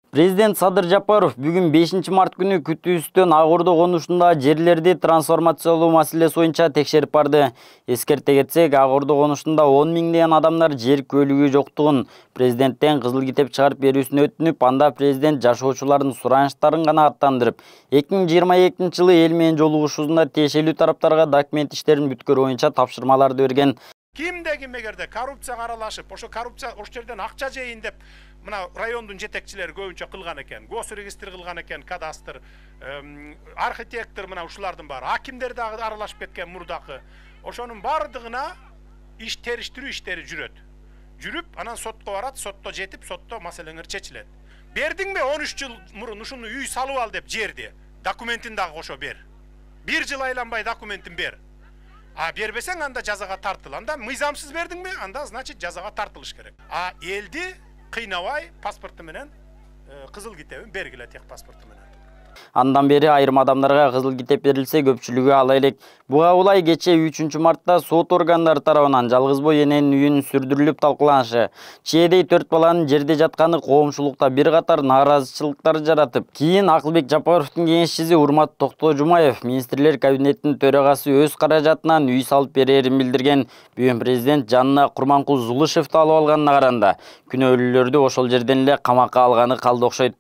Президент Садыр Жапаров бүгін 5 март күні күтүүстөн Ак Ордо конушунда жерлерди трансформациялоо маселеси боюнча текшерип барды. Эскерте кетсек, Ак Ордо конушунда 10 миңдеген адамдар жер көлүгү жоктугун президенттен кызыл китеп чыгарып берүүсүн өтүнүп, анда президент жашоочулардын суранычтарын гана аттандырып, 2022 жылы эл менен жолугушуусунда тиешелүү тараптарга документ иштерин бүткөрүү боюнча тапшырмаларды берген. Кимде эгерде коррупцияга аралашып, ошо коррупция жерден акча жейин деп, мына райондун жетекчилери көбүнчө кылган экен, госрегистр кылган экен, кадастр, архитектор, мына ушулардын баары, акимдер дагы аралашып кеткен мурдакы. Ошонун бардыгына иш териштирүү иштери жүрүп, анан сотко барат, сотто жетип, сотто маселеңер чечилет. Бердиңби 13 жыл мурун ушуну үй салып ал деп жерди, документин дагы кошо бер. 1 жыл айланбай документин бер. А бербесең анда жазага тартыл. Анда мыйзамсыз бердиңби, анда значит жазага тартылыш керек. А элди кыйнабай паспорту менен кызыл китебин бергиле, тех паспорту менен. Андан бери айрым адамдарга кызыл китеп берилсе, көпчүлүгү ала элек. Буга улай кече 3 мартта сот органдары тарабынан жалгызбой эненин үйүнүн сүрдүрүлүп талкыланышы, чээдей 4 баланын жерде жатканы коомчулукта бир катар нааразычылыктар жаратып, кийин Акылбек Жапаровдун кеңешчиси Урмат Токтожумаев министрлер кабинетинин төрагасы өз каражатынан үй салып берерин билдирген. Бүгүн президент жанына Курманкул Зулушевди алып алганына караганда, күнөөлүүлөрдү ошол жерден эле камакка алганы калды окшойт.